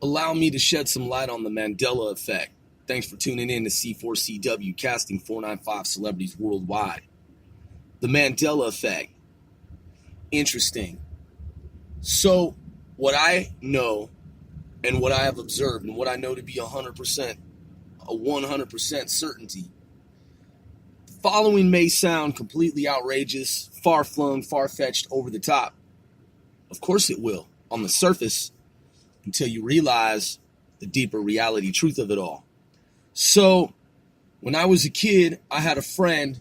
allow me to shed some light on the Mandela effect. Thanks for tuning in to C4CW, casting 495 celebrities worldwide. The Mandela effect. Interesting. So, what I know and what I have observed and what I know to be 100% certainty, the following may sound completely outrageous, far-flung, far-fetched, over the top. Of course it will, on the surface, until you realize the deeper reality truth of it all. So, when I was a kid, I had a friend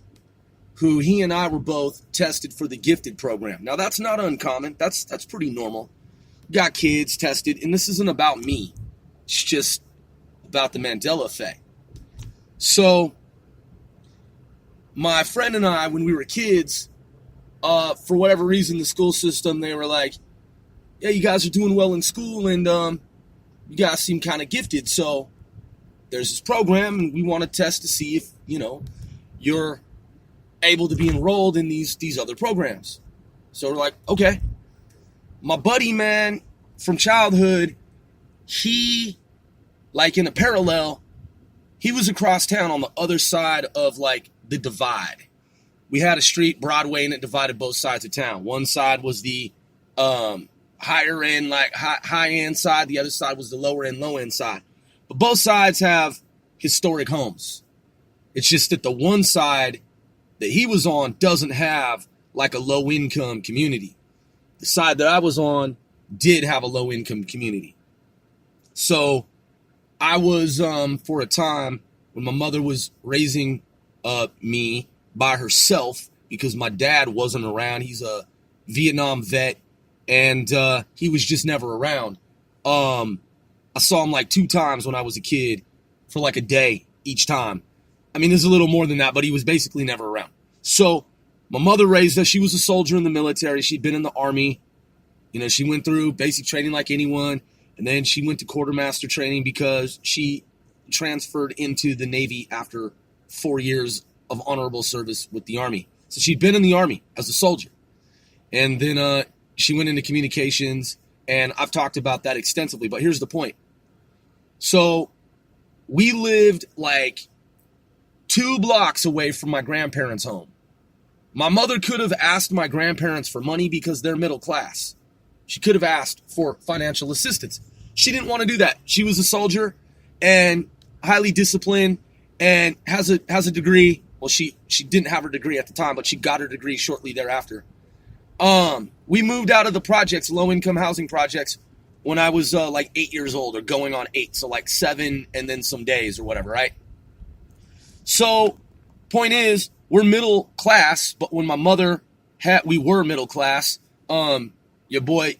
who he and I were both tested for the gifted program. Now, that's not uncommon. That's pretty normal. Got kids tested, and this isn't about me. It's just about the Mandela effect. So, my friend and I, when we were kids, for whatever reason, the school system, they were like, yeah, you guys are doing well in school, and you guys seem kind of gifted, so there's this program, and we want to test to see if, you're able to be enrolled in these other programs. So we're like, okay. My buddy, man, from childhood, he, like in a parallel, he was across town on the other side of, like, the divide. We had a street, Broadway, and it divided both sides of town. One side was the higher end, like high end side. The other side was the lower end, low end side. But both sides have historic homes. It's just that the one side that he was on doesn't have like a low income community. The side that I was on did have a low income community. So I was, for a time, when my mother was raising me by herself, because my dad wasn't around. He's a Vietnam vet, and he was just never around. I saw him like 2 times when I was a kid for like a day each time. I mean, there's a little more than that, but he was basically never around. So my mother raised us. She was a soldier in the military. She'd been in the Army. She went through basic training like anyone, and then she went to quartermaster training because she transferred into the Navy after 4 years of honorable service with the Army. So she'd been in the Army as a soldier. And then she went into communications, and I've talked about that extensively, but here's the point. So we lived like 2 blocks away from my grandparents' home. My mother could have asked my grandparents for money because they're middle class. She could have asked for financial assistance. She didn't want to do that. She was a soldier and highly disciplined and has a degree. Well, she didn't have her degree at the time, but she got her degree shortly thereafter. We moved out of the projects, low-income housing projects, when I was like 8 years old, or going on 8, so like 7 and then some days or whatever, right? So, point is, we're middle class, but when my mother we were middle class. Your boy,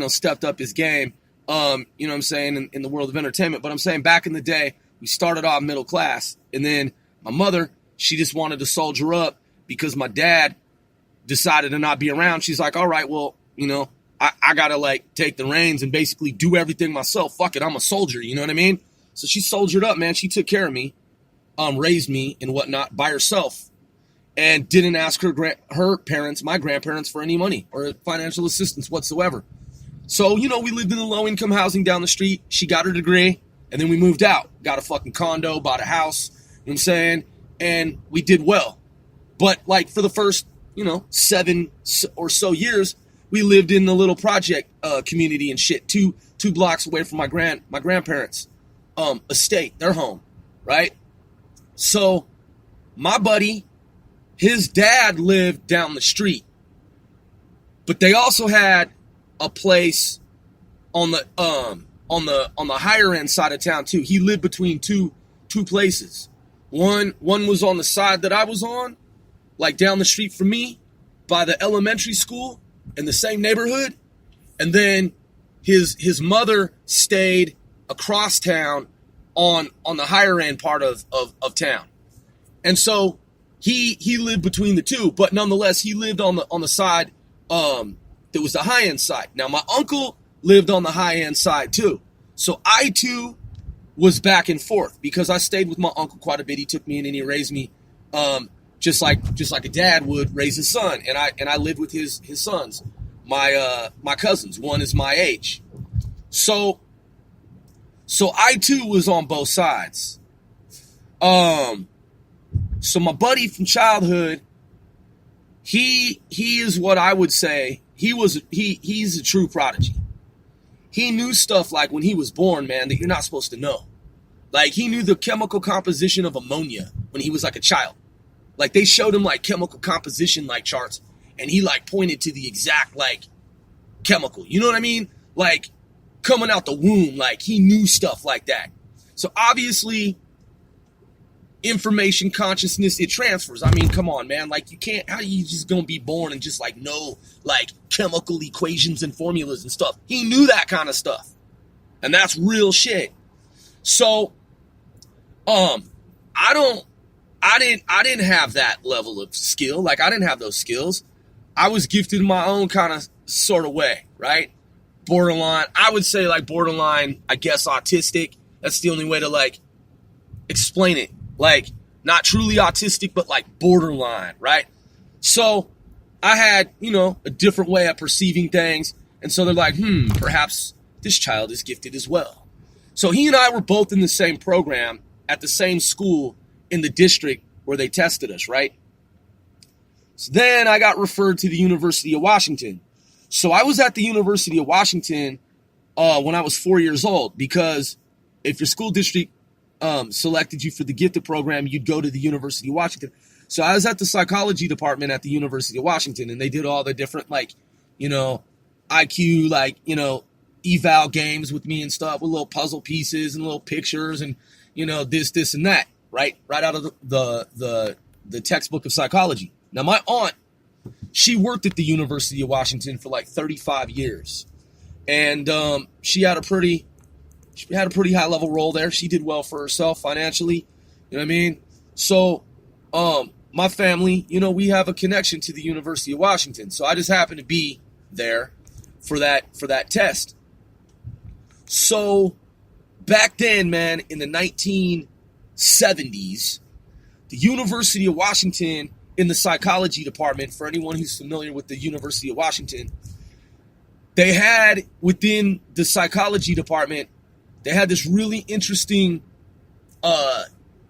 stepped up his game. You know what I'm saying, in the world of entertainment. But I'm saying back in the day, we started off middle class, and then my mother, she just wanted to soldier up because my dad decided to not be around. She's like, all right, well, I gotta like take the reins and basically do everything myself. Fuck it, I'm a soldier, you know what I mean? So she soldiered up, man. She took care of me, raised me and whatnot by herself, and didn't ask her parents, my grandparents, for any money or financial assistance whatsoever. So, we lived in the low-income housing down the street. She got her degree, and then we moved out. Got a fucking condo, bought a house, you know what I'm saying? And we did well. But, like, for the first, 7 or so years, we lived in the little project community and shit, two blocks away from my grandparents' estate, their home, right? So, my buddy, his dad lived down the street, but they also had a place on the higher end side of town too. He lived between two places. One was on the side that I was on, like down the street from me, by the elementary school in the same neighborhood, and then his mother stayed across town on the higher end part of town, and so he lived between the two, but nonetheless he lived on the side that was the high end side. Now my uncle lived on the high end side too, so I too was back and forth because I stayed with my uncle quite a bit. He took me in and he raised me just like a dad would raise his son, and I lived with his sons, my cousins. One is my age. So I too was on both sides. So my buddy from childhood, he is what I would say, he's a true prodigy. He knew stuff like when he was born, man, that you're not supposed to know. Like, he knew the chemical composition of ammonia when he was like a child. Like, they showed him like chemical composition like charts, and he like pointed to the exact like chemical. You know what I mean? Like, coming out the womb, like he knew stuff like that. So obviously, information, consciousness, it transfers. I mean, come on, man. Like, you can't, how are you just gonna be born and just like know like chemical equations and formulas and stuff? He knew that kind of stuff. And that's real shit. So, I didn't have that level of skill. Like, I didn't have those skills. I was gifted in my own kind of sort of way, right? Borderline, I would say like borderline, I guess autistic. That's the only way to like explain it. Like, not truly autistic, but like borderline, right? So I had, you know, a different way of perceiving things. And so they're like, perhaps this child is gifted as well. So he and I were both in the same program at the same school in the district where they tested us, right? So then I got referred to the University of Washington. So I was at the University of Washington when I was 4 years old, because if your school district selected you for the gifted program, you'd go to the University of Washington. So I was at the psychology department at the University of Washington, and they did all the different, like, you know, IQ, like, you know, eval games with me and stuff, with little puzzle pieces and little pictures and, you know, this and that, right out of the textbook of psychology. Now, my aunt, she worked at the University of Washington for like 35 years, and she had a pretty high level role there. She did well for herself financially, you know what I mean? So my family, you know, we have a connection to the University of Washington, so I just happened to be there for that test. So back then, man, in the 1970s, the University of Washington, in the psychology department, for anyone who's familiar with the University of Washington, they had, within the psychology department, they had this really interesting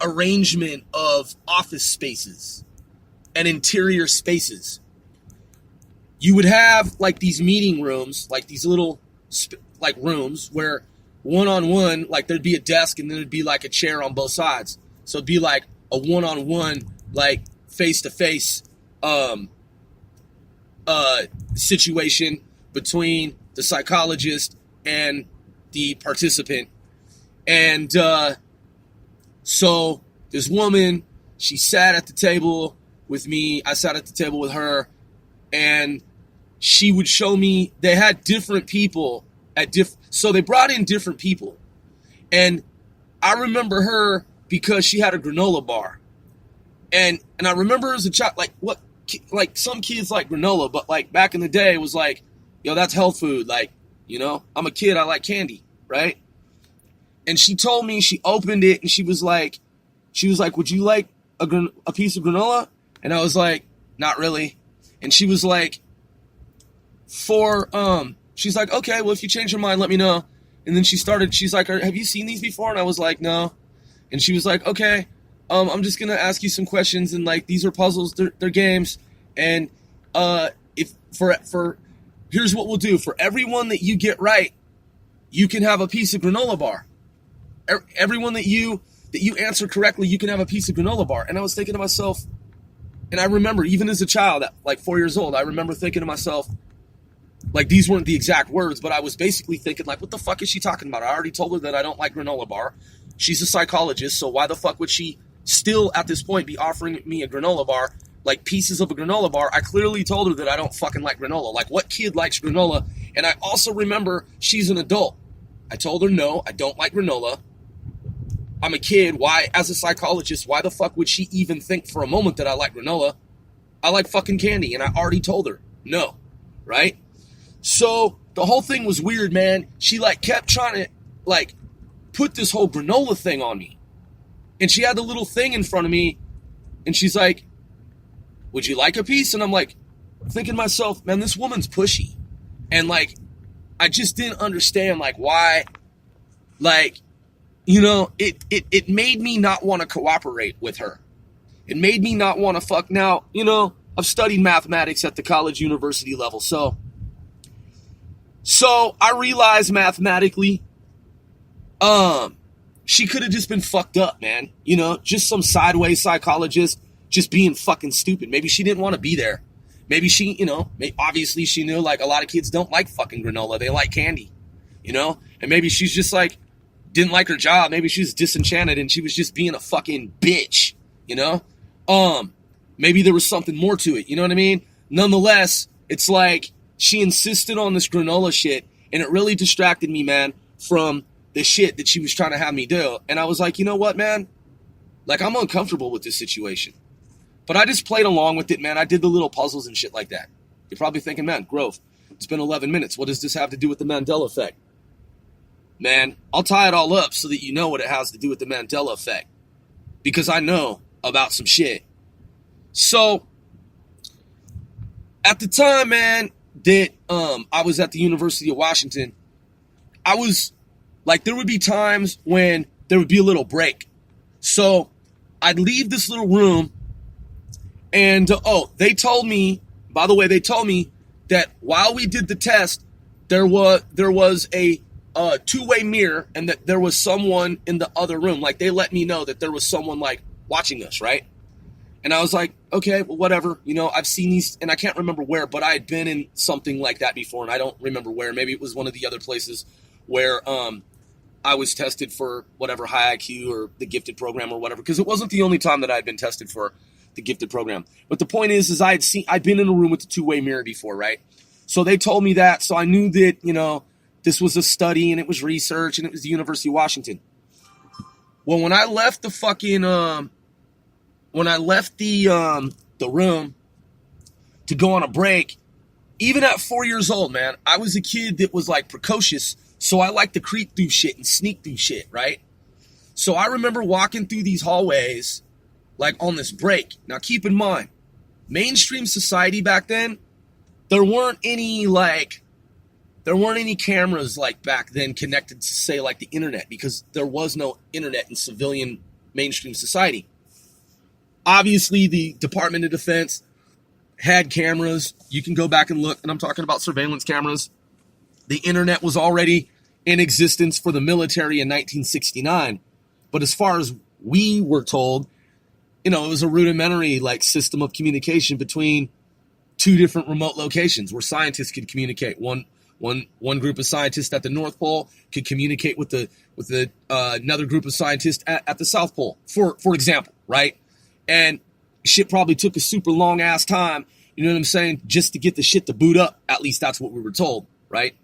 arrangement of office spaces and interior spaces. You would have like these meeting rooms, like these little like rooms where one-on-one, like there'd be a desk and then there'd be like a chair on both sides. So it'd be like a one-on-one, like face-to-face situation between the psychologist and the participant. And so this woman, she sat at the table with me. I sat at the table with her, and she would show me, they had different people at so they brought in different people. And I remember her because she had a granola bar. And I remember as a child, like some kids like granola, but like back in the day it was like, yo, that's health food. Like, you know, I'm a kid, I like candy, right? And she told me, she opened it and she was like, would you like a piece of granola? And I was like, not really. And she was like, she's like, okay, well, if you change your mind, let me know. And then she's like, have you seen these before? And I was like, no. And she was like, okay, I'm just going to ask you some questions. And like, these are puzzles, they're games. And here's what we'll do. For everyone that you get right, you can have a piece of granola bar. Everyone that you answer correctly, you can have a piece of granola bar. And I was thinking to myself, and I remember even as a child, at like 4 years old, I remember thinking to myself, like, these weren't the exact words, but I was basically thinking, like, what the fuck is she talking about? I already told her that I don't like granola bar. She's a psychologist, so why the fuck would she still, at this point, be offering me a granola bar, like pieces of a granola bar? I clearly told her that I don't fucking like granola. Like, what kid likes granola? And I also remember she's an adult. I told her, no, I don't like granola. I'm a kid. Why, as a psychologist, why the fuck would she even think for a moment that I like granola? I like fucking candy, and I already told her, no, right? So the whole thing was weird, man. She like kept trying to like put this whole granola thing on me. And she had the little thing in front of me, and she's like, would you like a piece? And I'm like, thinking to myself, man, this woman's pushy. And like, I just didn't understand, like, why, like, you know, it made me not want to cooperate with her. It made me not want to fuck. Now, you know, I've studied mathematics at the college university level, so I realized mathematically, she could have just been fucked up, man. You know, just some sideways psychologist just being fucking stupid. Maybe she didn't want to be there. Maybe she, you know, obviously she knew, like, a lot of kids don't like fucking granola. They like candy, you know? And maybe she's just, like, didn't like her job. Maybe she was disenchanted and she was just being a fucking bitch, you know? Maybe there was something more to it, you know what I mean? Nonetheless, it's like she insisted on this granola shit, and it really distracted me, man, from the shit that she was trying to have me do. And I was like, you know what, man? Like, I'm uncomfortable with this situation. But I just played along with it, man. I did the little puzzles and shit like that. You're probably thinking, man, growth. It's been 11 minutes. What does this have to do with the Mandela effect? Man, I'll tie it all up so that you know what it has to do with the Mandela effect. Because I know about some shit. So, at the time, man, that I was at the University of Washington, I was, like, there would be times when there would be a little break. So, I'd leave this little room, and, they told me, by the way, they told me that while we did the test, there was a two-way mirror, and that there was someone in the other room. Like, they let me know that there was someone, like, watching us, right? And I was like, okay, well, whatever. You know, I've seen these, and I can't remember where, but I had been in something like that before, and I don't remember where. Maybe it was one of the other places where I was tested for whatever, high IQ or the gifted program or whatever, because it wasn't the only time that I had been tested for the gifted program. But the point is I'd been in a room with the two-way mirror before, right? So they told me that, so I knew that, you know, this was a study, and it was research, and it was the University of Washington. Well, when I left the fucking, the room to go on a break, even at 4 years old, man, I was a kid that was, like, precocious, so I liked to creep through shit and sneak through shit, right? So I remember walking through these hallways, like, on this break. Now, keep in mind, mainstream society back then, there weren't any cameras, like, back then connected to, say, like, the internet, because there was no internet in civilian mainstream society. Obviously, the Department of Defense had cameras. You can go back and look, and I'm talking about surveillance cameras. The internet was already in existence for the military in 1969. But as far as we were told, you know, it was a rudimentary, like, system of communication between two different remote locations where scientists could communicate. One group of scientists at the North Pole could communicate with another group of scientists at the South Pole, for example, right? And shit probably took a super long ass time, you know what I'm saying, just to get the shit to boot up. At least that's what we were told, right?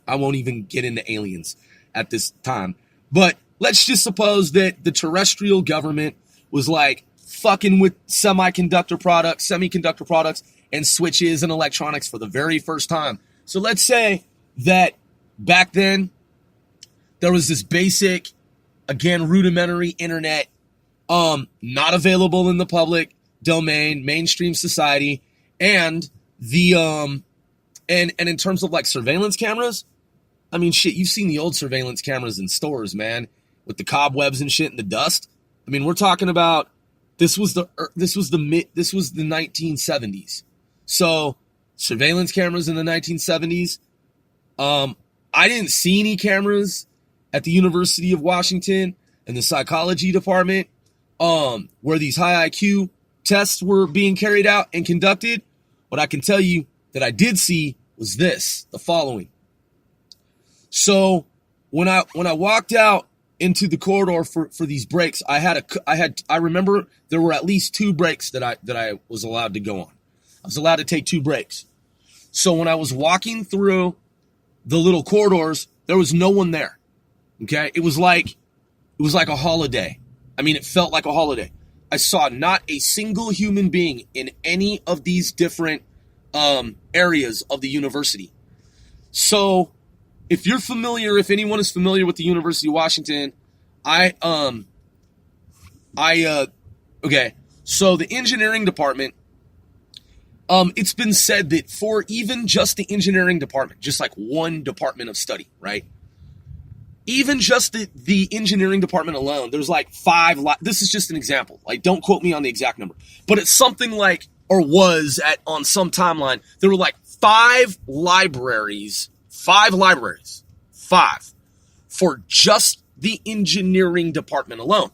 I won't even get into aliens at this time. But let's just suppose that the terrestrial government was, like, fucking with semiconductor products and switches and electronics for the very first time. So let's say that back then there was this basic, again, rudimentary internet, not available in the public domain, mainstream society, and the and in terms of, like, surveillance cameras, I mean, shit, you've seen the old surveillance cameras in stores, man, with the cobwebs and shit and the dust. I mean, we're talking about this was the 1970s. So surveillance cameras in the 1970s. I didn't see any cameras at the University of Washington in the psychology department where these high IQ tests were being carried out and conducted. What I can tell you that I did see was the following. So when I walked out into the corridor for these breaks, I remember there were at least 2 breaks that I was allowed to go on. I was allowed to take 2 breaks. So when I was walking through the little corridors, there was no one there. Okay? It was like a holiday. I mean, it felt like a holiday. I saw not a single human being in any of these different areas of the university. So if anyone is familiar with the University of Washington, okay, so the engineering department It's been said that for even just the engineering department, just like one department of study, right? Even just the engineering department alone, there's like this is just an example. Like, don't quote me on the exact number, but it's something like, or was on some timeline, there were like five libraries for just the engineering department alone.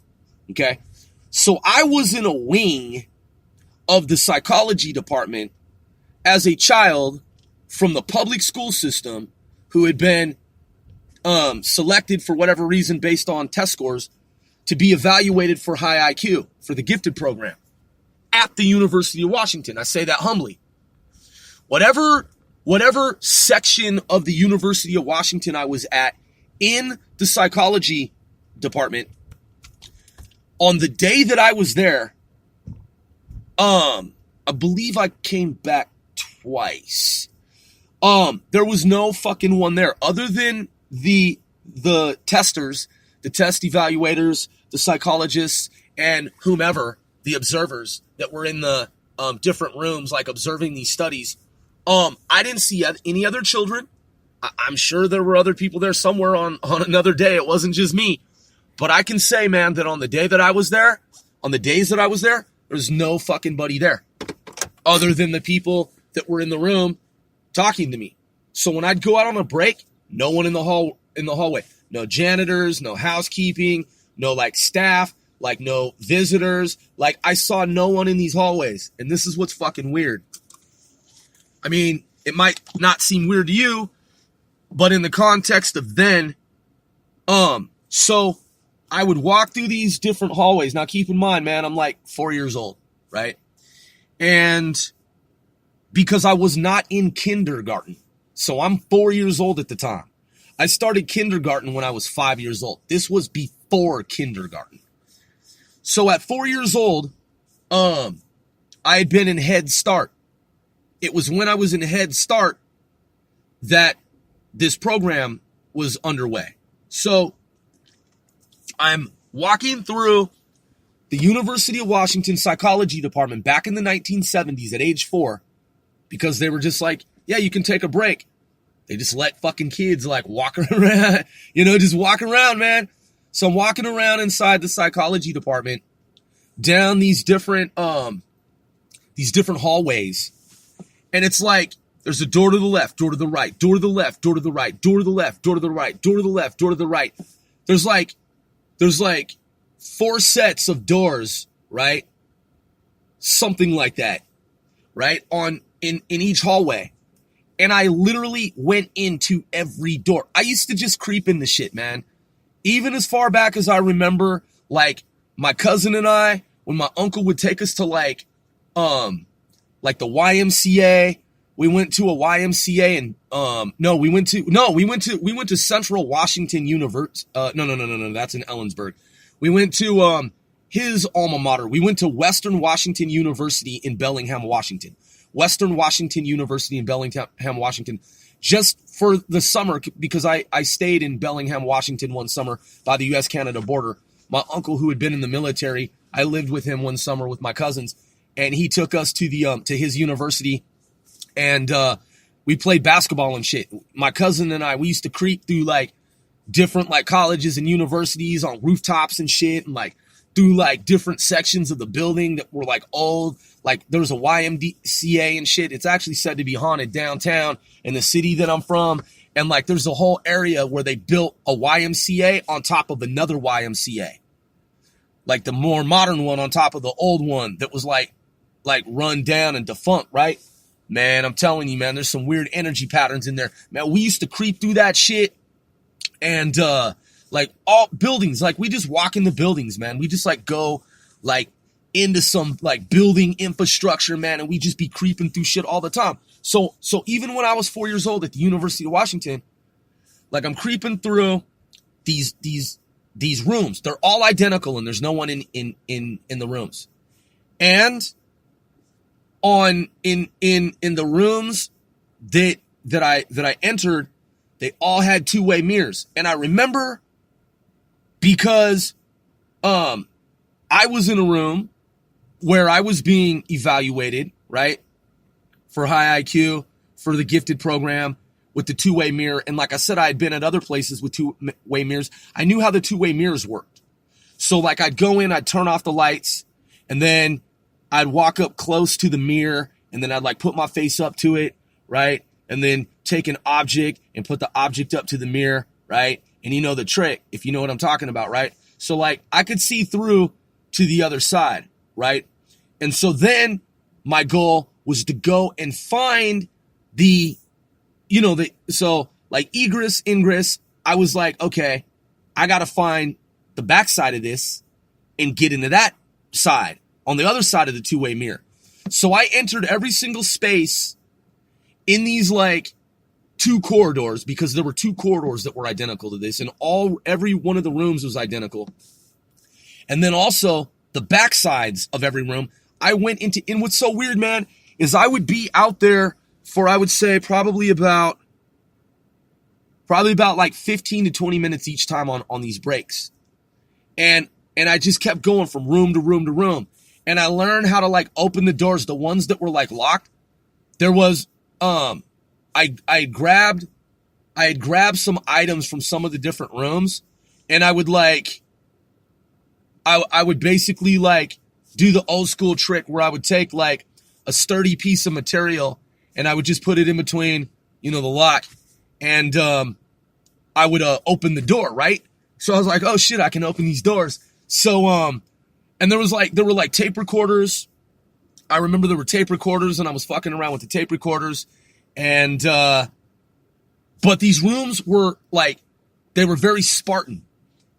Okay. So I was in a wing of the psychology department as a child from the public school system who had been selected for whatever reason based on test scores to be evaluated for high IQ for the gifted program at the University of Washington. I say that humbly. Whatever section of the University of Washington I was at in the psychology department, on the day that I was there, I believe I came back twice. There was no fucking one there other than the testers, the test evaluators, the psychologists, and whomever, the observers that were in the different rooms, like observing these studies. I didn't see any other children. I'm sure there were other people there somewhere on another day. It wasn't just me. But I can say, man, that on the day that I was there, on the days that I was there, there's no fucking buddy there other than the people that were in the room talking to me. So when I'd go out on a break, no one in the hallway, no janitors, no housekeeping, no like staff, like no visitors. Like I saw no one in these hallways. And this is what's fucking weird. I mean, it might not seem weird to you, but in the context of then, so I would walk through these different hallways. Now keep in mind, man, I'm like 4 years old, right? And because I was not in kindergarten. So I'm 4 years old at the time. I started kindergarten when I was 5 years old. This was before kindergarten. So at 4 years old, I had been in Head Start. It was when I was in Head Start that this program was underway. So I'm walking through the University of Washington psychology department back in the 1970s at age 4 because they were just like, yeah, you can take a break. They just let fucking kids like walk around, just walk around, man. So I'm walking around inside the psychology department down these different hallways. And it's like, there's a door to the left, door to the right, door to the left, door to the right, door to the left, door to the right, door to the left, door to the right. There's like 4 sets of doors, right? Something like that, right? In each hallway. And I literally went into every door. I used to just creep in the shit, man. Even as far back as I remember, like my cousin and I, when my uncle would take us to like the YMCA, we went to a YMCA and we went to Central Washington University. No, that's in Ellensburg. We went to his alma mater. We went to Western Washington University in Bellingham, Washington. Western Washington University in Bellingham, Washington, just for the summer because I stayed in Bellingham, Washington one summer by the U.S.-Canada border. My uncle, who had been in the military, I lived with him one summer with my cousins, and he took us to his university, and we played basketball and shit. My cousin and I, we used to creep through like different like colleges and universities on rooftops and shit, and like through like different sections of the building that were like old. Like there was a YMCA and shit. It's actually said to be haunted downtown in the city that I'm from. And like there's a whole area where they built a YMCA on top of another YMCA. Like the more modern one on top of the old one that was like run down and defunct, right? Man, I'm telling you, man, there's some weird energy patterns in there. Man, we used to creep through that shit. And like all buildings, like we just walk in the buildings, man. We just like go like into some like building infrastructure, man, and we just be creeping through shit all the time. So even when I was 4 years old at the University of Washington, like I'm creeping through these rooms. They're all identical and there's no one in the rooms. And in the rooms that I entered, they all had two-way mirrors. And I remember because I was in a room where I was being evaluated, right? for high IQ, for the gifted program with the two-way mirror. And like I said, I had been at other places with two-way mirrors. I knew how the two-way mirrors worked. So like I'd go in, I'd turn off the lights, and then I'd walk up close to the mirror, and then I'd like put my face up to it, right? And then take an object and put the object up to the mirror, right? And you know the trick, if you know what I'm talking about, right? So like I could see through to the other side, right? And so then my goal was to go and find so like egress, ingress. I was like, okay, I got to find the backside of this and get into that side on the other side of the two-way mirror. So I entered every single space in these like two corridors, because there were two corridors that were identical to this, and every one of the rooms was identical. And then also the backsides of every room, I went into. And what's so weird, man, is I would be out there for, I would say, probably about like 15 to 20 minutes each time on these breaks. And I just kept going from room to room to room. And I learned how to like open the doors, the ones that were like locked. There was, I had grabbed some items from some of the different rooms, and I would like, I would basically like do the old school trick where I would take like a sturdy piece of material and I would just put it in between, the lock, and I would open the door, right? So I was like, oh shit, I can open these doors. So and there were like tape recorders. I remember there were tape recorders, and I was fucking around with the tape recorders, and but these rooms were like, they were very Spartan,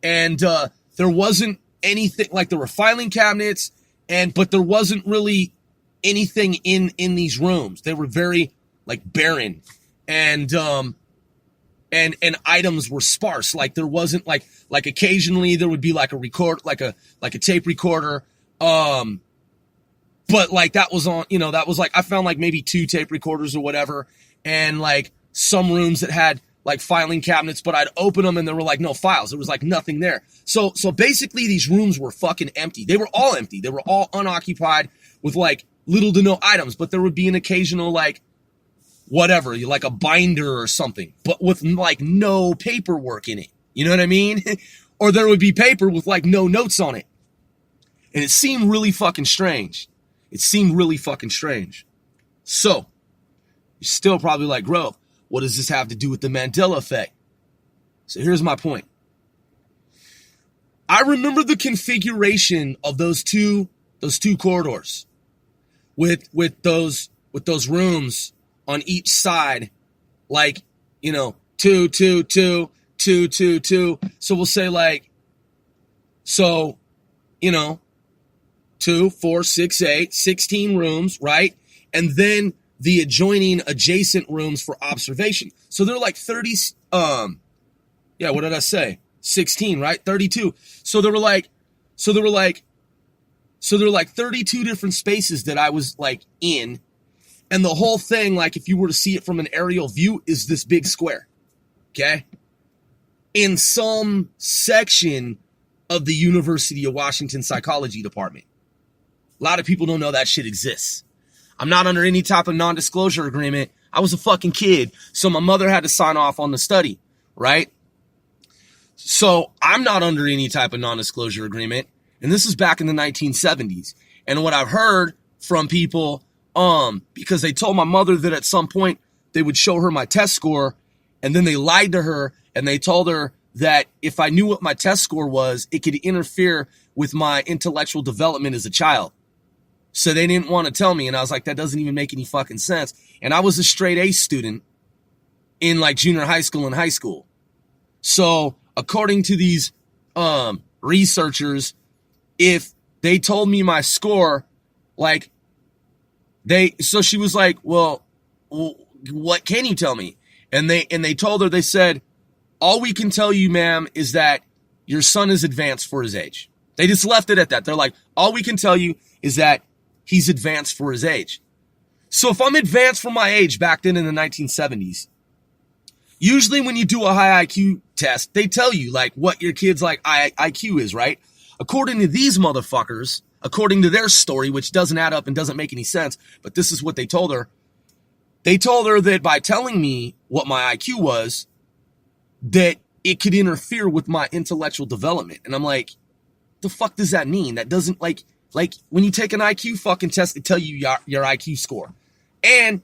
and there wasn't anything, like there were filing cabinets, but there wasn't really anything in these rooms. They were very like barren, and items were sparse. Like there wasn't like occasionally there would be like a tape recorder. But like that was on, that was like, I found like maybe 2 tape recorders or whatever. And like some rooms that had like filing cabinets, but I'd open them and there were like no files. There was like nothing there. So basically these rooms were fucking empty. They were all empty. They were all unoccupied with like little to no items, but there would be an occasional like whatever, like a binder or something, but with like no paperwork in it. You know what I mean? Or there would be paper with like no notes on it. And it seemed really fucking strange. So, you're still probably like, Grove, what does this have to do with the Mandela effect? So here's my point. I remember the configuration of those two corridors with those rooms on each side, like, 2, 2, 2, 2, 2, 2. So we'll say like, 2, 4, 6, 8, 16 rooms, right? And then the adjacent rooms for observation. So they're like 30, what did I say? 16, right? 32. So there were like 32 different spaces that I was like in. And the whole thing, like if you were to see it from an aerial view, is this big square. Okay? In some section of the University of Washington psychology department. A lot of people don't know that shit exists. I'm not under any type of non-disclosure agreement. I was a fucking kid, so my mother had to sign off on the study, right? So I'm not under any type of non-disclosure agreement, and this is back in the 1970s. And what I've heard from people, because they told my mother that at some point they would show her my test score, and then they lied to her, and they told her that if I knew what my test score was, it could interfere with my intellectual development as a child. So they didn't want to tell me. And I was like, that doesn't even make any fucking sense. And I was a straight A student in like junior high school and high school. So according to these researchers, if they told me my score, like so she was like, well, what can you tell me? And they told her, they said, all we can tell you, ma'am, is that your son is advanced for his age. They just left it at that. They're like, all we can tell you is that he's advanced for his age. So if I'm advanced for my age back then in the 1970s, usually when you do a high IQ test, they tell you like what your kid's like IQ is, right? According to these motherfuckers, according to their story, which doesn't add up and doesn't make any sense, but this is what they told her, They told her that by telling me what my IQ was, that it could interfere with my intellectual development. And I'm like, the fuck does that mean? That doesn't like when you take an IQ fucking test, they tell you your IQ score. And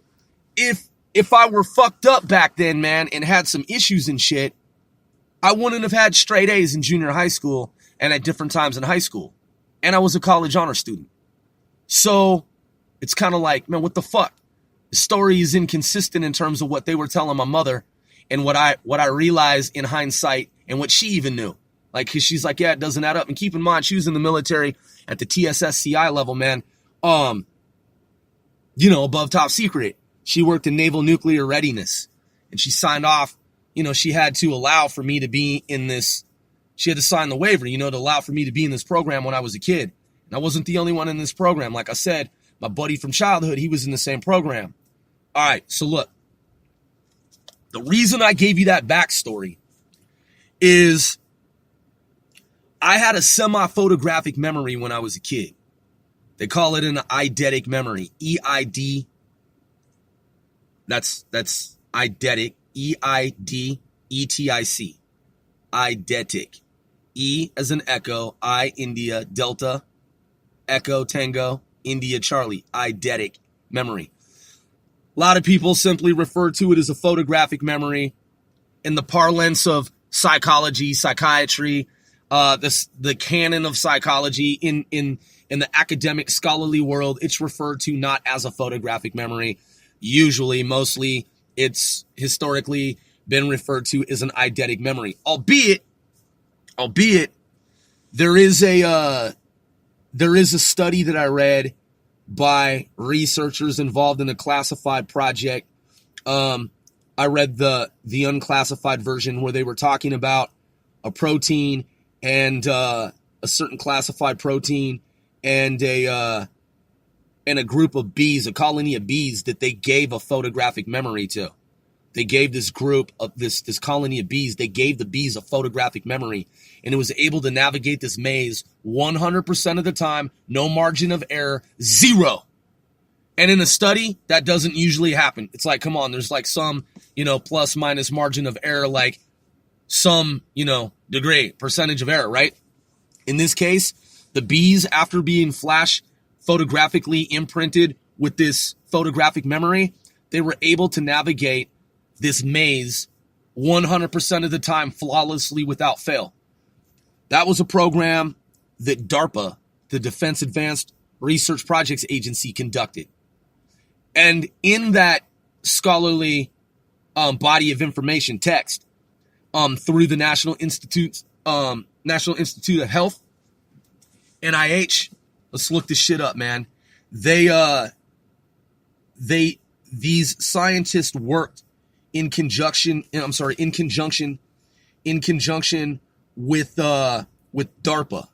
if I were fucked up back then, man, and had some issues and shit, I wouldn't have had straight A's in junior high school and at different times in high school. And I was a college honor student. So it's kind of like, man, what the fuck? The story is inconsistent in terms of what they were telling my mother and what I realized in hindsight and what she even knew. Like, cause she's like, yeah, it doesn't add up. And keep in mind, she was in the military at the TSSCI level, man. Above top secret. She worked in naval nuclear readiness, and she signed off. She had to allow for me to be in this. She had to sign the waiver, to allow for me to be in this program when I was a kid. And I wasn't the only one in this program. Like I said, my buddy from childhood, he was in the same program. All right, so look. The reason I gave you that backstory is I had a semi-photographic memory when I was a kid. They call it an eidetic memory. E-I-D. That's eidetic. E-I-D-E-T-I-C. Eidetic. E as in echo. I, India, Delta. Echo, Tango. India, Charlie. Eidetic memory. A lot of people simply refer to it as a photographic memory. In the parlance of psychology, psychiatry, the canon of psychology in the academic scholarly world, it's referred to not as a photographic memory. Usually, mostly, it's historically been referred to as an eidetic memory. Albeit, there is a study that I read by researchers involved in a classified project. I read the unclassified version where they were talking about a protein and a certain classified protein and a group of bees, a colony of bees that they gave a photographic memory to. They gave this group of this colony of bees, they gave the bees a photographic memory, and it was able to navigate this maze 100% of the time, no margin of error, zero. And in a study, that doesn't usually happen. It's like, come on, there's like some, plus minus margin of error, like some, degree, percentage of error, right? In this case, the bees, after being flash photographically imprinted with this photographic memory, they were able to navigate this maze 100% of the time flawlessly without fail. That was a program that DARPA, the Defense Advanced Research Projects Agency, conducted. And in that scholarly body of information text, through the National Institute of Health, NIH, let's look this shit up, man. These scientists worked in conjunction with DARPA,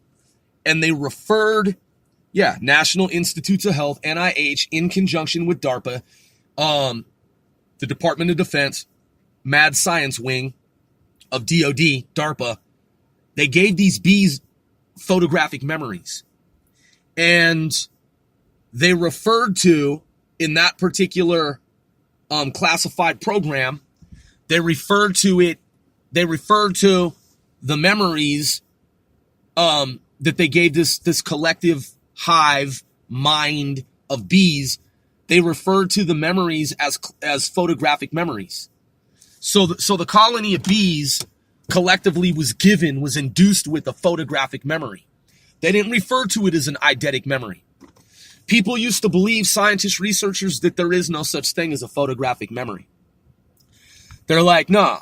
and they referred, National Institutes of Health, NIH, in conjunction with DARPA, the Department of Defense, Mad Science Wing of DOD, DARPA, they gave these bees photographic memories. And they referred to, in that particular classified program, they referred to the memories that they gave this collective hive mind of bees. They referred to the memories as photographic memories. So the colony of bees collectively was induced with a photographic memory. They didn't refer to it as an eidetic memory. People used to believe, scientists, researchers, that there is no such thing as a photographic memory. They're like, nah.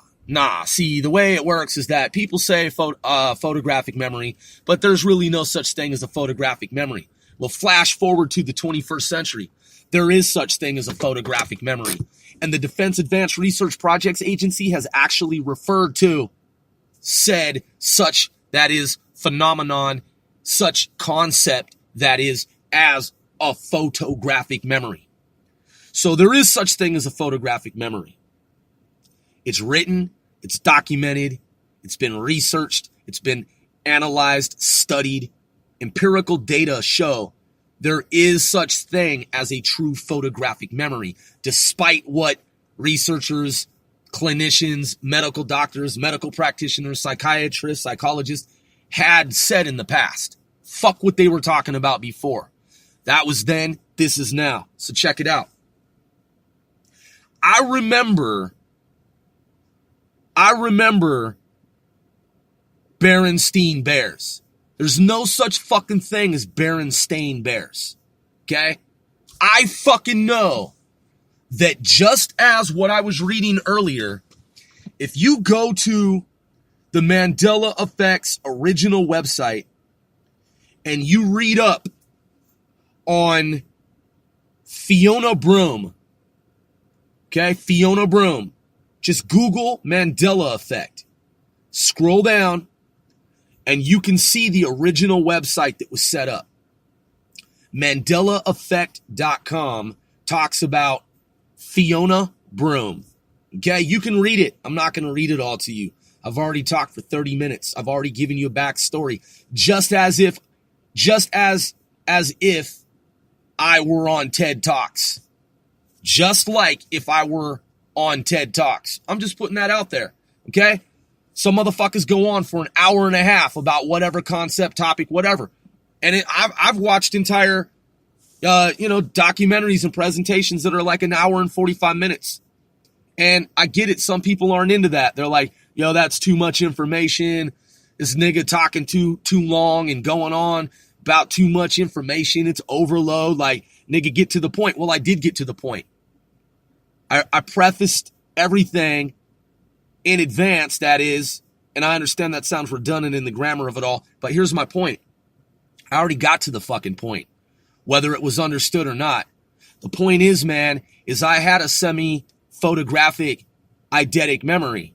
See, the way it works is that people say photographic memory, but there's really no such thing as a photographic memory. Well, flash forward to the 21st century. There is such thing as a photographic memory. And the Defense Advanced Research Projects Agency has actually referred to said such, that is, phenomenon, such concept, that is, as a photographic memory. So there is such thing as a photographic memory. It's written, it's documented, it's been researched, it's been analyzed, studied. Empirical data show there is such thing as a true photographic memory, despite what researchers, clinicians, medical doctors, medical practitioners, psychiatrists, psychologists had said in the past. Fuck what they were talking about before. That was then, this is now. So check it out. I remember Berenstain Bears. There's no such fucking thing as Berenstain Bears. Okay? I fucking know that just as what I was reading earlier, if you go to the Mandela Effect's original website and you read up on Fiona Broome, okay, Fiona Broome, just Google Mandela Effect. Scroll down and you can see the original website that was set up. MandelaEffect.com talks about Fiona Broome. Okay, you can read it. I'm not going to read it all to you. I've already talked for 30 minutes. I've already given you a backstory. Just as if I were on TED Talks. Just like if I were on TED Talks. I'm just putting that out there. Okay? Some motherfuckers go on for an hour and a half about whatever concept, topic, whatever. And I've watched entire, documentaries and presentations that are like an hour and 45 minutes. And I get it. Some people aren't into that. They're like, yo, that's too much information. This nigga talking too long and going on about too much information. It's overload. Like, nigga, get to the point. Well, I did get to the point. I prefaced everything in advance, that is, and I understand that sounds redundant in the grammar of it all, but here's my point. I already got to the fucking point, whether it was understood or not. The point is, man, is I had a semi-photographic eidetic memory,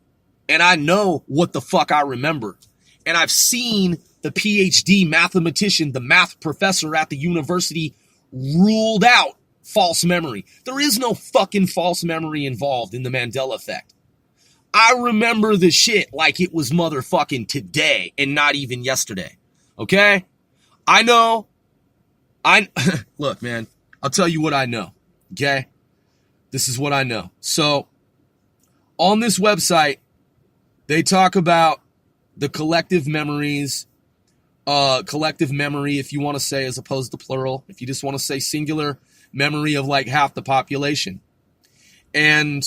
and I know what the fuck I remember. And I've seen the PhD mathematician, the math professor at the university, ruled out false memory. There is no fucking false memory involved in the Mandela effect. I remember the shit like it was motherfucking today and not even yesterday. Okay? I know. Look, man, I'll tell you what I know. Okay? This is what I know. So, on this website, they talk about the collective memories, collective memory, if you want to say, as opposed to plural. If you just want to say singular, memory of like half the population. And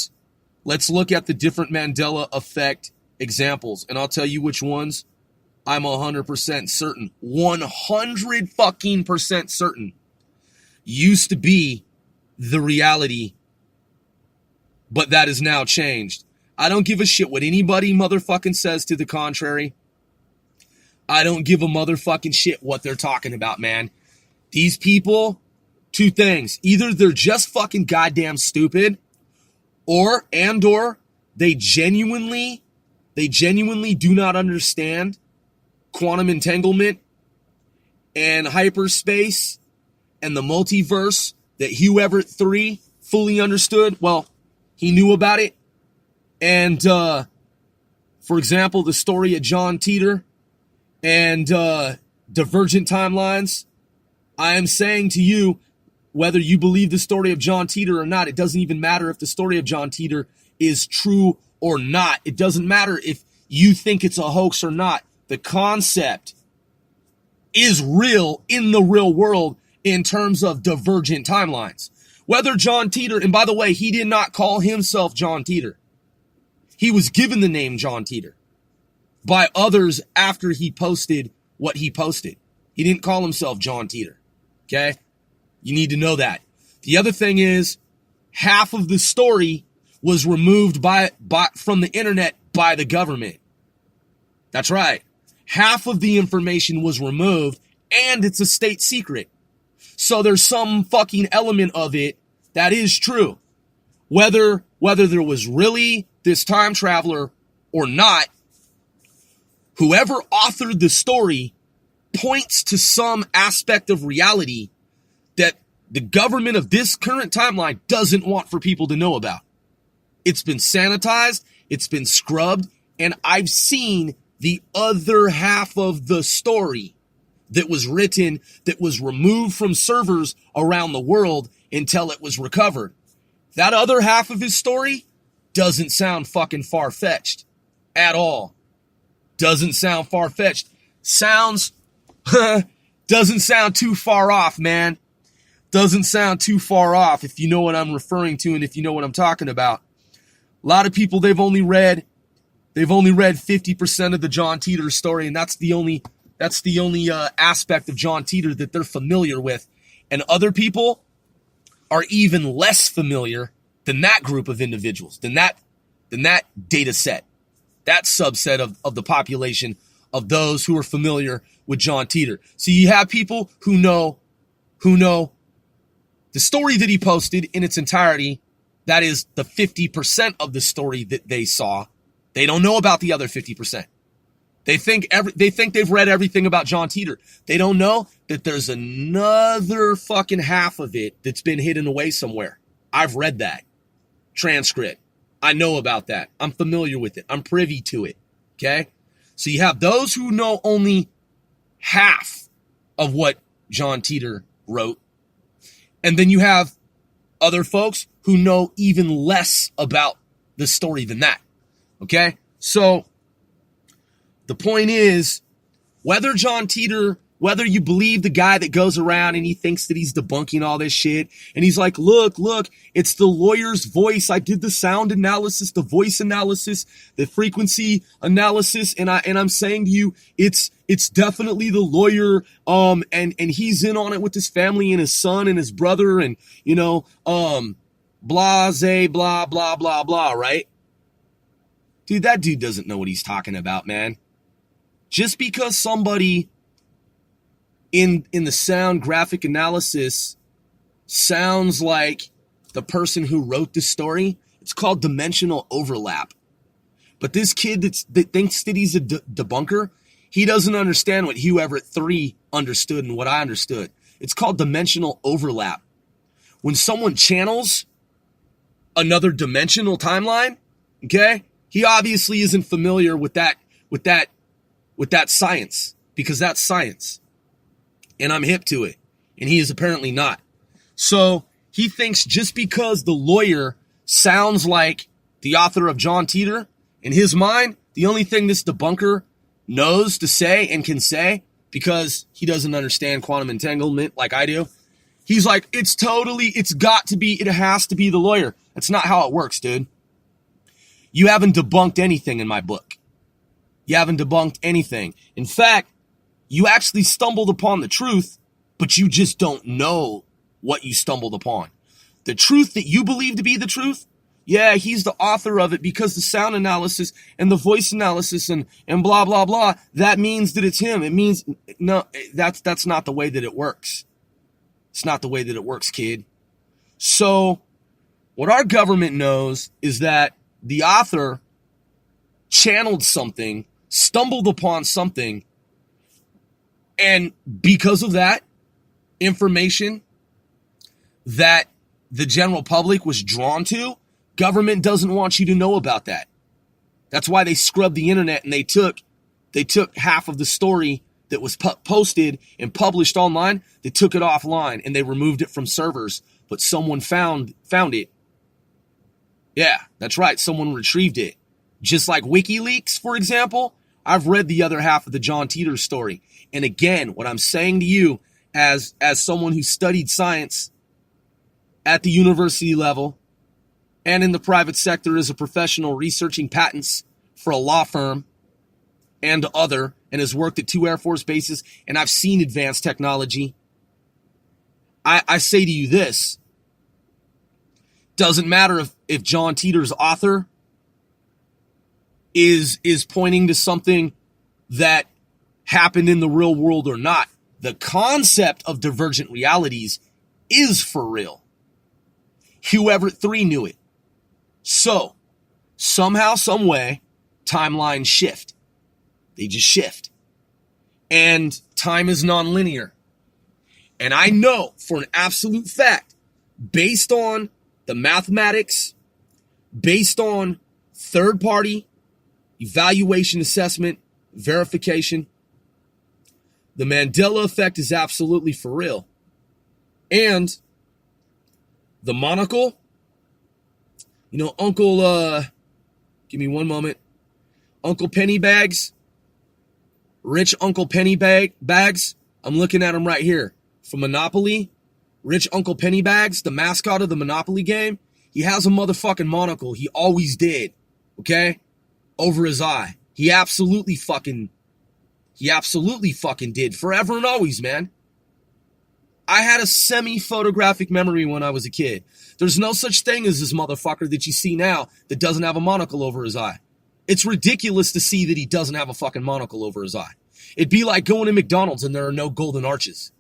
let's look at the different Mandela effect examples. And I'll tell you which ones I'm 100% certain. 100 fucking percent certain. Used to be the reality, but that is now changed. I don't give a shit what anybody motherfucking says to the contrary. I don't give a motherfucking shit what they're talking about, man. These people, two things. Either they're just fucking goddamn stupid, or they genuinely do not understand quantum entanglement and hyperspace and the multiverse that Hugh Everett 3 fully understood. Well, he knew about it. And, for example, the story of John Titor and Divergent timelines. I am saying to you, whether you believe the story of John Titor or not, it doesn't even matter if the story of John Titor is true or not. It doesn't matter if you think it's a hoax or not. The concept is real in the real world in terms of divergent timelines. Whether John Titor, and by the way, he did not call himself John Titor. He was given the name John Titor by others after he posted what he posted. He didn't call himself John Titor. Okay? You need to know that. The other thing is, half of the story was removed from the internet by the government. That's right. Half of the information was removed, and it's a state secret. So there's some fucking element of it that is true. Whether there was really this time traveler or not, whoever authored the story points to some aspect of reality that the government of this current timeline doesn't want for people to know about. It's been sanitized, it's been scrubbed, and I've seen the other half of the story that was written, that was removed from servers around the world until it was recovered. That other half of his story doesn't sound fucking far-fetched at all. Doesn't sound far-fetched. Sounds, doesn't sound too far off, man. Doesn't sound too far off if you know what I'm referring to and if you know what I'm talking about. A lot of people, they've only read 50% of the John Titor story, and that's the only aspect of John Titor that they're familiar with. And other people are even less familiar than that group of individuals, than that data set, that subset of the population of those who are familiar with John Titor. So you have people who know the story that he posted in its entirety. That is the 50% of the story that they saw. They don't know about the other 50%. They think they've read everything about John Titor. They don't know that there's another fucking half of it that's been hidden away somewhere. I've read that transcript. I know about that. I'm familiar with it. I'm privy to it. Okay? So you have those who know only half of what John Titor wrote. And then you have other folks who know even less about the story than that. Okay? So the point is, whether John Titor, whether you believe the guy that goes around and he thinks that he's debunking all this shit, and he's like, look, it's the lawyer's voice. I did the sound analysis, the voice analysis, the frequency analysis, and I'm saying to you, it's definitely the lawyer, and he's in on it with his family and his son and his brother, and blase, blah, blah, blah, blah, right? Dude, that dude doesn't know what he's talking about, man. Just because somebody in the sound graphic analysis sounds like the person who wrote the story, it's called dimensional overlap. But this kid that thinks that he's a debunker, he doesn't understand what Hugh Everett 3 understood and what I understood. It's called dimensional overlap. When someone channels another dimensional timeline, okay, he obviously isn't familiar with that science, because that's science. And I'm hip to it. And he is apparently not. So he thinks just because the lawyer sounds like the author of John Titor, in his mind, the only thing this debunker knows to say and can say, because he doesn't understand quantum entanglement like I do, he's like, it has to be the lawyer. That's not how it works, dude. You haven't debunked anything in my book. You haven't debunked anything. In fact, you actually stumbled upon the truth, but you just don't know what you stumbled upon. The truth that you believe to be the truth, yeah, he's the author of it because the sound analysis and the voice analysis and blah, blah, blah, that means that it's him. It means, no, that's not the way that it works. It's not the way that it works, kid. So what our government knows is that the author channeled something, stumbled upon something, and because of that information that the general public was drawn to, government doesn't want you to know about that. That's why they scrubbed the internet and they took half of the story that was posted and published online. They took it offline and they removed it from servers, but someone found it. Yeah, that's right. Someone retrieved it. Just like WikiLeaks, for example, I've read the other half of the John Titor story. And again, what I'm saying to you as someone who studied science at the university level and in the private sector as a professional researching patents for a law firm and has worked at 2 Air Force bases, and I've seen advanced technology, I say to you this: doesn't matter if John Titor's author is pointing to something that happened in the real world or not. The concept of divergent realities is for real. Hugh Everett 3 knew it. So, somehow, some way, timelines shift. They just shift. And time is nonlinear. And I know for an absolute fact, based on the mathematics, based on third-party evaluation, assessment, verification, The Mandela effect is absolutely for real. And the monocle, you know, give me one moment. Uncle Pennybags, rich Uncle Pennybags. I'm looking at him right here. From Monopoly, rich Uncle Pennybags, the mascot of the Monopoly game. He has a motherfucking monocle. He always did, okay? Over his eye. He absolutely fucking did. Forever and always, man. I had a semi-photographic memory when I was a kid. There's no such thing as this motherfucker that you see now that doesn't have a monocle over his eye. It's ridiculous to see that he doesn't have a fucking monocle over his eye. It'd be like going to McDonald's and there are no golden arches.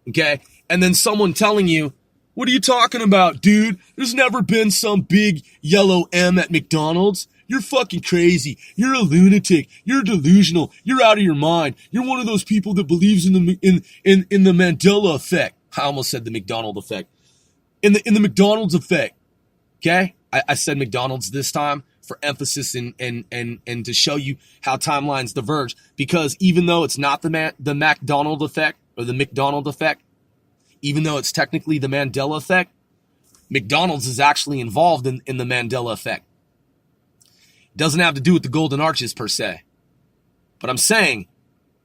Okay? And then someone telling you, what are you talking about, dude? There's never been some big yellow M at McDonald's. You're fucking crazy. You're a lunatic. You're delusional. You're out of your mind. You're one of those people that believes in the Mandela effect. I almost said the McDonald effect. In the McDonald's effect. Okay? I said McDonald's this time for emphasis and to show you how timelines diverge. Because even though it's not the McDonald effect or the McDonald effect, even though it's technically the Mandela effect, McDonald's is actually involved in the Mandela effect. It doesn't have to do with the golden arches per se. But I'm saying,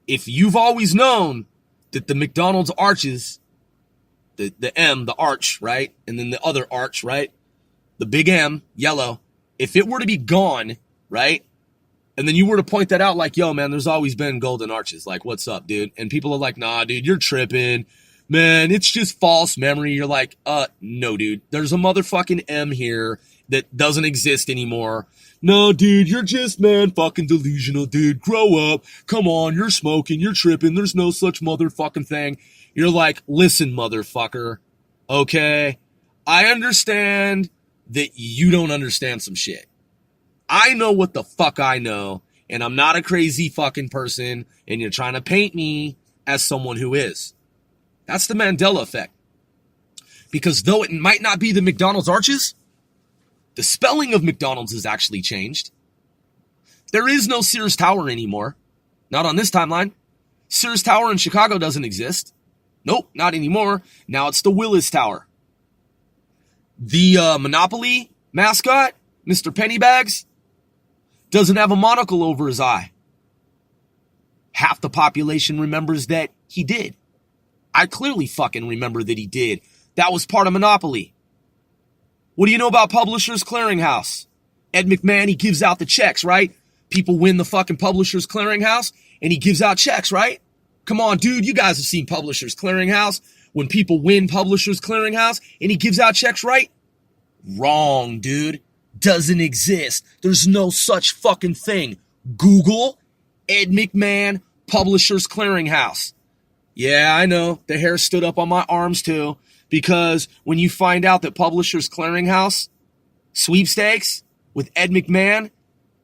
if you've always known that the McDonald's arches, the M, the arch, right? And then the other arch, right? The big M, yellow, if it were to be gone, right? And then you were to point that out like, yo, man, there's always been golden arches. Like, what's up, dude? And people are like, nah, dude, you're tripping. Man, it's just false memory. You're like, no, dude. There's a motherfucking M here that doesn't exist anymore. No, dude, you're just, man, fucking delusional, dude. Grow up. Come on, you're smoking. You're tripping. There's no such motherfucking thing. You're like, listen, motherfucker. Okay? I understand that you don't understand some shit. I know what the fuck I know, and I'm not a crazy fucking person, and you're trying to paint me as someone who is. That's the Mandela effect. Because though it might not be the McDonald's arches, the spelling of McDonald's has actually changed. There is no Sears Tower anymore. Not on this timeline. Sears Tower in Chicago doesn't exist. Nope, not anymore. Now it's the Willis Tower. The Monopoly mascot, Mr. Pennybags, doesn't have a monocle over his eye. Half the population remembers that he did. I clearly fucking remember that he did. That was part of Monopoly. What do you know about Publishers Clearinghouse? Ed McMahon, he gives out the checks, right? People win the fucking Publishers Clearinghouse, and he gives out checks, right? Come on, dude, you guys have seen Publishers Clearinghouse. When people win Publishers Clearinghouse, and he gives out checks, right? Wrong, dude. Doesn't exist. There's no such fucking thing. Google Ed McMahon Publishers Clearinghouse. Yeah, I know. The hair stood up on my arms too. Because when you find out that Publishers Clearinghouse sweepstakes with Ed McMahon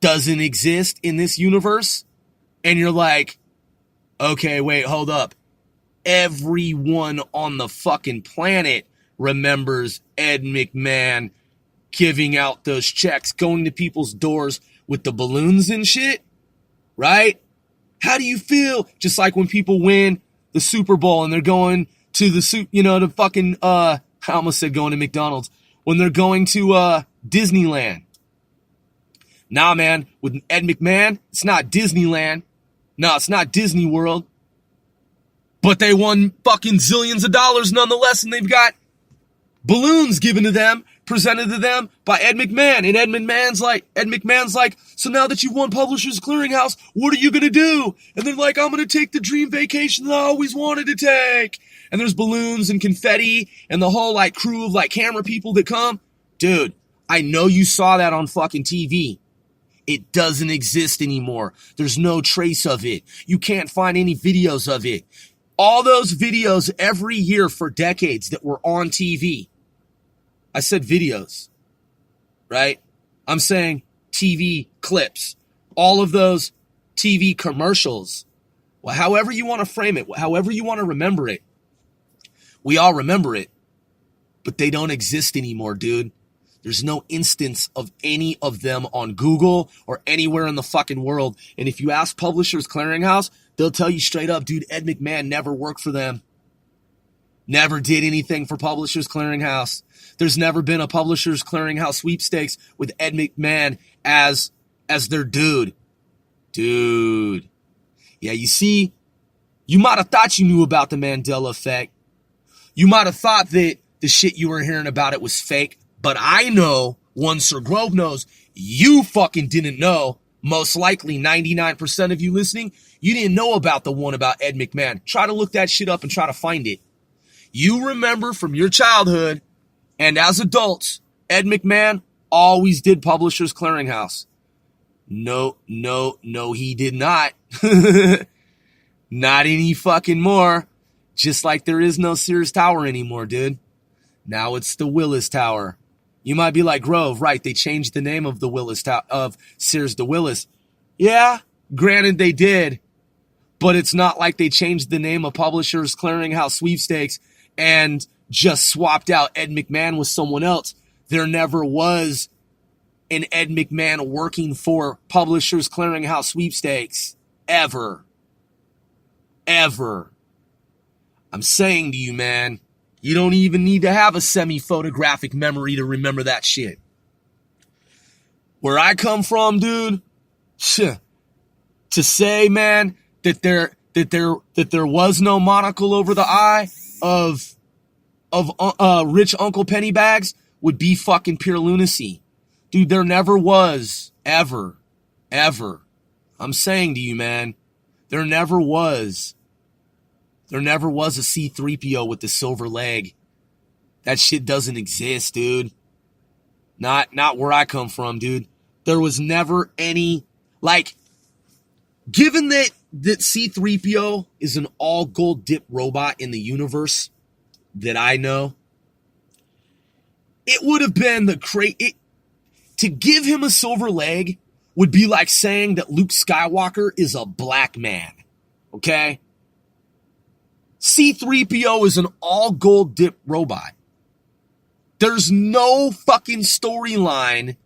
doesn't exist in this universe, and you're like, okay, wait, hold up. Everyone on the fucking planet remembers Ed McMahon giving out those checks, going to people's doors with the balloons and shit, right? How do you feel? Just like when people win the Super Bowl and they're going to the fucking, I almost said going to McDonald's, when they're going to Disneyland. Nah, man, with Ed McMahon, it's not Disneyland. No, it's not Disney World. But they won fucking zillions of dollars nonetheless, and they've got balloons given to them, presented to them by Ed McMahon. And Ed McMahon's like, so now that you won Publishers Clearinghouse, what are you going to do? And they're like, I'm going to take the dream vacation that I always wanted to take. And there's balloons and confetti and the whole like crew of like camera people that come. Dude, I know you saw that on fucking TV. It doesn't exist anymore. There's no trace of it. You can't find any videos of it. All those videos every year for decades that were on TV. I said videos, right? I'm saying TV clips. All of those TV commercials. Well, however you want to frame it, however you want to remember it. We all remember it, but they don't exist anymore, dude. There's no instance of any of them on Google or anywhere in the fucking world. And if you ask Publishers Clearinghouse, they'll tell you straight up, dude, Ed McMahon never worked for them. Never did anything for Publishers Clearinghouse. There's never been a Publishers Clearinghouse sweepstakes with Ed McMahon as their dude. Dude. Yeah, you see, you might have thought you knew about the Mandela effect. You might have thought that the shit you were hearing about it was fake. But I know, one Sir Grove knows, you fucking didn't know. Most likely 99% of you listening, you didn't know about the one about Ed McMahon. Try to look that shit up and try to find it. You remember from your childhood and as adults, Ed McMahon always did Publishers Clearinghouse. No, he did not. Not any fucking more. Just like there is no Sears Tower anymore, dude. Now it's the Willis Tower. You might be like, Grove, right, they changed the name of the Willis of Sears to Willis. Yeah, granted they did. But it's not like they changed the name of Publishers Clearinghouse Sweepstakes and just swapped out Ed McMahon with someone else. There never was an Ed McMahon working for Publishers Clearinghouse Sweepstakes. Ever. Ever. I'm saying to you, man, you don't even need to have a semi-photographic memory to remember that shit. Where I come from, dude, to say, man, that there was no monocle over the eye of rich Uncle Pennybags would be fucking pure lunacy. Dude, there never was. Ever. I'm saying to you, man, there never was. There never was a C-3PO with the silver leg. That shit doesn't exist, dude. Not where I come from, dude. There was never any, like, given that C-3PO is an all-gold dip robot in the universe that I know, it would have been to give him a silver leg would be like saying that Luke Skywalker is a black man, okay? C-3PO is an all-gold dip robot. There's no fucking storyline,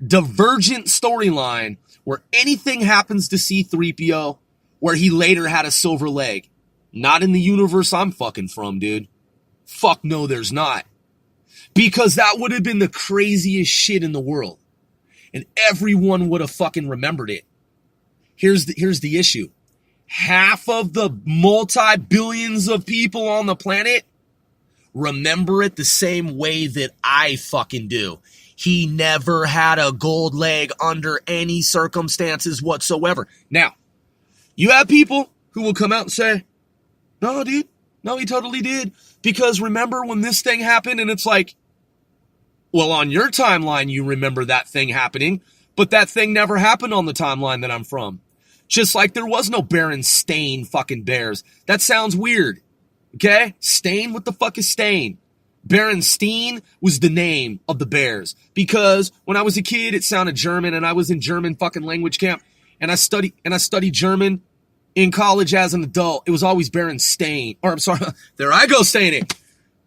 divergent storyline, where anything happens to C-3PO where he later had a silver leg. Not in the universe I'm fucking from, dude. Fuck no, there's not. Because that would have been the craziest shit in the world. And everyone would have fucking remembered it. Here's the issue. Half of the multi-billions of people on the planet remember it the same way that I fucking do. He never had a gold leg under any circumstances whatsoever. Now, you have people who will come out and say, no, dude, no, he totally did. Because remember when this thing happened? And it's like, well, on your timeline, you remember that thing happening, but that thing never happened on the timeline that I'm from. Just like there was no Berenstain fucking Bears. That sounds weird. Okay? Stain? What the fuck is Stain? Berenstein was the name of the Bears. Because when I was a kid, it sounded German, and I was in German fucking language camp, and I studied German in college as an adult. It was always Berenstain. Or I'm sorry, there I go saying it.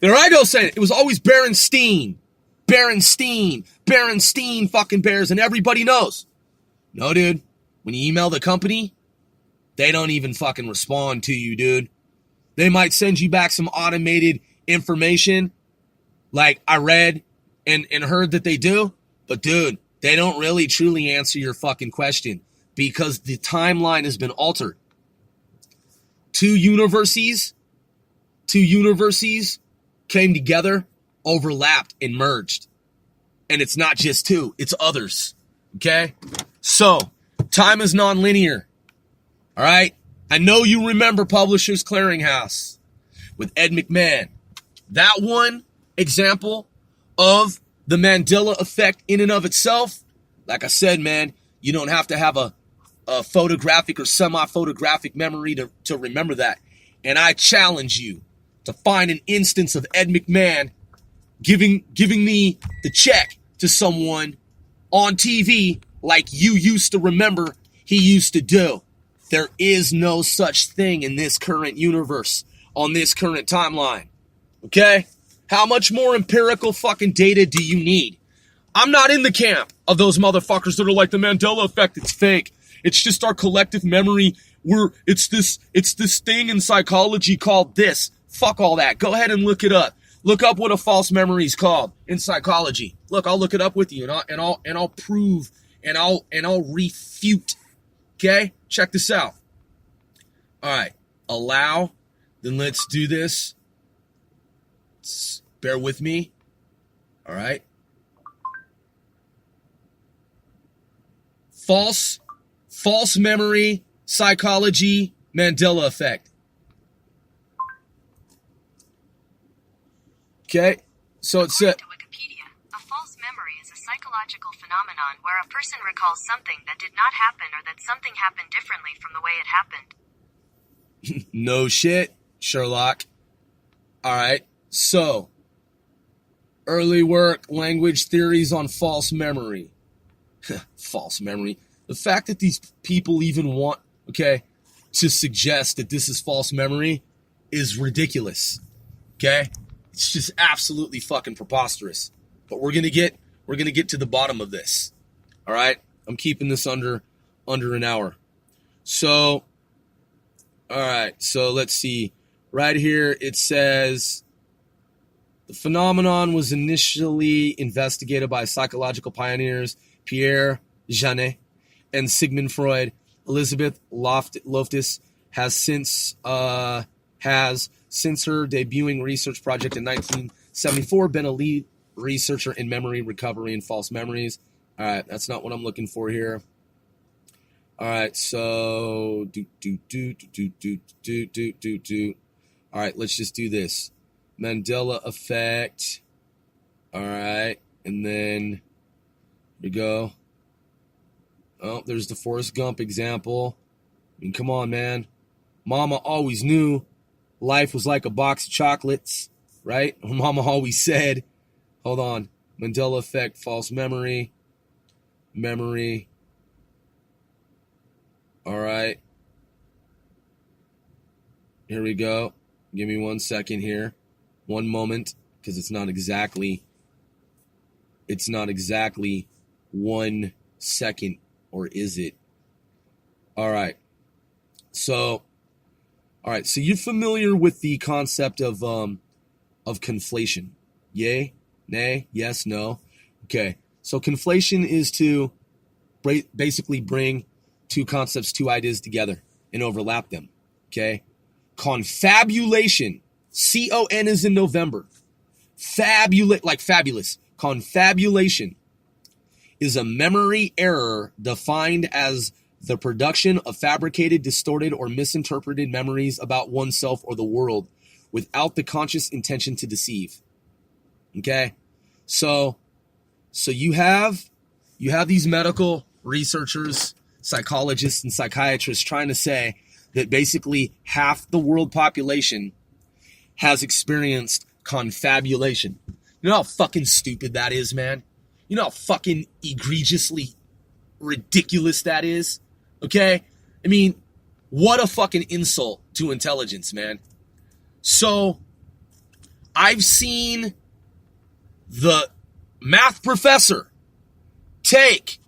It was always Berenstein. Berenstein fucking Bears, and everybody knows. No, dude. When you email the company, they don't even fucking respond to you, dude. They might send you back some automated information like I read and heard that they do. But, dude, they don't really truly answer your fucking question because the timeline has been altered. Two universes came together, overlapped, and merged. And it's not just two, it's others. Okay? So, time is nonlinear. All right? I know you remember Publishers Clearinghouse with Ed McMahon. That one example of the Mandela effect in and of itself, like I said, man, you don't have to have a photographic or semi-photographic memory to remember that. And I challenge you to find an instance of Ed McMahon giving me the check to someone on TV like you used to remember he used to do. There is no such thing in this current universe, on this current timeline. Okay? How much more empirical fucking data do you need? I'm not in the camp of those motherfuckers that are like the Mandela effect. It's fake. It's just our collective memory. It's this thing in psychology called this. Fuck all that. Go ahead and look it up. Look up what a false memory is called in psychology. Look, I'll look it up with you, and I'll prove and I'll refute. Okay, check this out. All right, allow. Then let's do this. Bear with me. All right. False memory, psychology, Mandela effect. Okay, so it said. According to Wikipedia, a false memory is a psychological phenomenon where a person recalls something that did not happen or that something happened differently from the way it happened. No shit, Sherlock. All right, so early work, language theories on false memory. False memory. The fact that these people even want, to suggest that this is false memory is ridiculous. Okay? It's just absolutely fucking preposterous. But we're gonna get to the bottom of this. All right? I'm keeping this under an hour. So, all right. So let's see. Right here it says the phenomenon was initially investigated by psychological pioneers Pierre Janet and Sigmund Freud. Elizabeth Loftus has since her debuting research project in 1974 been a lead researcher in memory recovery and false memories. All right, that's not what I'm looking for here. All right, so All right, let's just do this. Mandela effect. All right, and then here we go. Oh, there's the Forrest Gump example. I mean, come on, man. Mama always knew life was like a box of chocolates, right? Mama always said, hold on, Mandela effect, false memory. All right. Here we go. Give me 1 second here. 1 moment, because it's not exactly 1 second. Or is it? All right. So you're familiar with the concept of conflation. Yay? Nay? Yes? No? Okay. So conflation is to basically bring two concepts, two ideas together and overlap them. Okay. Confabulation. C-O-N is in November. Like fabulous. Confabulation is a memory error defined as the production of fabricated, distorted, or misinterpreted memories about oneself or the world without the conscious intention to deceive. Okay? So you have these medical researchers, psychologists, and psychiatrists trying to say that basically half the world population has experienced confabulation. You know how fucking stupid that is, man? You know how fucking egregiously ridiculous that is? Okay? I mean, what a fucking insult to intelligence, man. So, I've seen the math professor take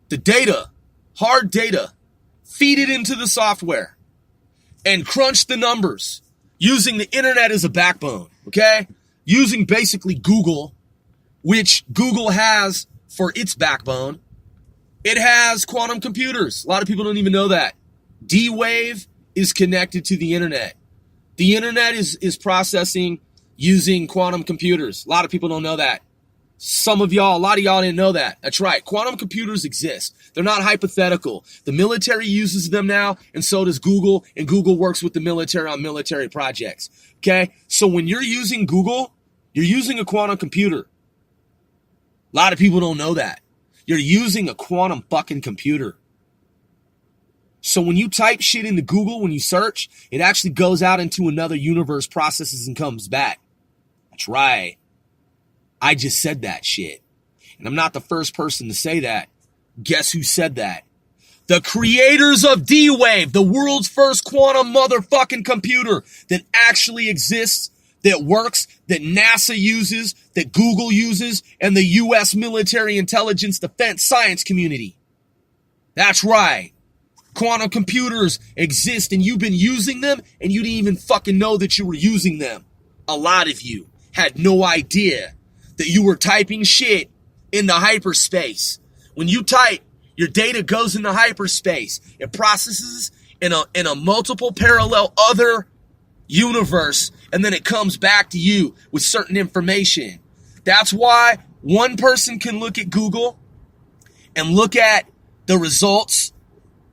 the data, hard data, feed it into the software, and crunch the numbers using the internet as a backbone, okay? Using basically Google, which Google has for its backbone. It has quantum computers. A lot of people don't even know that. D-Wave is connected to the internet. The internet is processing using quantum computers. A lot of people don't know that. A lot of y'all didn't know that. That's right. Quantum computers exist. They're not hypothetical. The military uses them now, and so does Google, and Google works with the military on military projects. Okay? So when you're using Google, you're using a quantum computer. A lot of people don't know that. You're using a quantum fucking computer. So when you type shit into Google, when you search, it actually goes out into another universe, processes, and comes back. That's right. I just said that shit. And I'm not the first person to say that. Guess who said that? The creators of D-Wave, the world's first quantum motherfucking computer that actually exists, that works, that NASA uses, that Google uses, and the U.S. military intelligence defense science community. That's right. Quantum computers exist and you've been using them and you didn't even fucking know that you were using them. A lot of you had no idea that you were typing shit into hyperspace. When you type, your data goes into hyperspace. It processes in a multiple parallel other universe, and then it comes back to you with certain information. That's why one person can look at Google and look at the results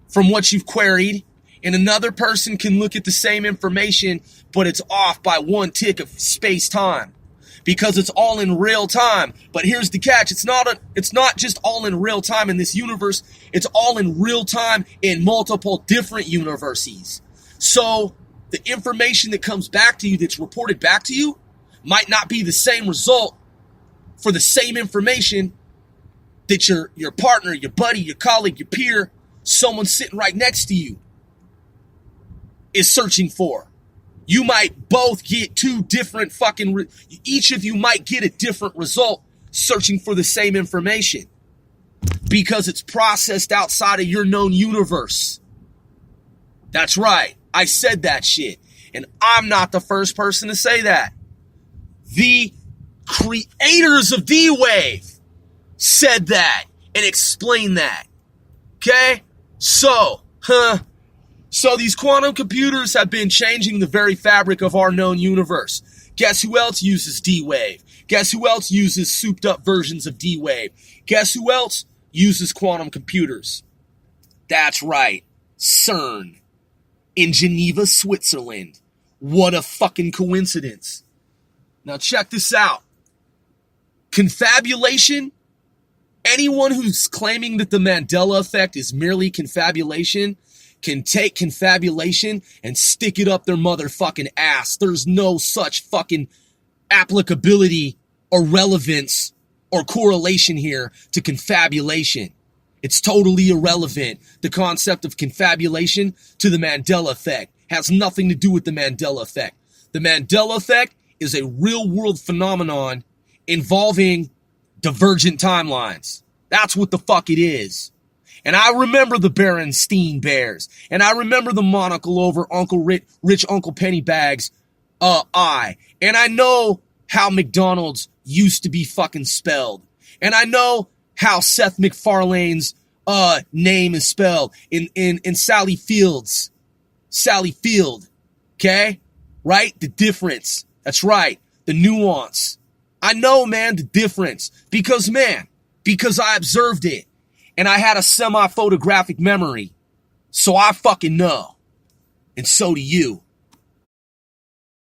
from what you've queried, and another person can look at the same information, but it's off by one tick of space-time because it's all in real time. But here's the catch. It's not just all in real time in this universe. It's all in real time in multiple different universes. So the information that comes back to you, that's reported back to you, might not be the same result for the same information that your partner, your buddy, your colleague, your peer, someone sitting right next to you is searching for. You might both get two different each of you might get a different result searching for the same information because it's processed outside of your known universe. That's right. I said that shit. And I'm not the first person to say that. The creators of D-Wave said that and explained that. Okay? So these quantum computers have been changing the very fabric of our known universe. Guess who else uses D-Wave? Guess who else uses souped up versions of D-Wave? Guess who else uses quantum computers? That's right. CERN. In Geneva, Switzerland. What a fucking coincidence. Now check this out. Confabulation. Anyone who's claiming that the Mandela effect is merely confabulation can take confabulation and stick it up their motherfucking ass. There's no such fucking applicability or relevance or correlation here to confabulation. It's totally irrelevant. The concept of confabulation to the Mandela effect has nothing to do with the Mandela effect. The Mandela effect is a real-world phenomenon involving divergent timelines. That's what the fuck it is. And I remember the Berenstain Bears. And I remember the monocle over Rich Uncle Pennybags' eye. And I know how McDonald's used to be fucking spelled. And I know how Seth MacFarlane's name is spelled in Sally Field's. Sally Field. Okay? Right? The difference. That's right. The nuance. I know, man, the difference. Because I observed it. And I had a semi-photographic memory. So I fucking know. And so do you.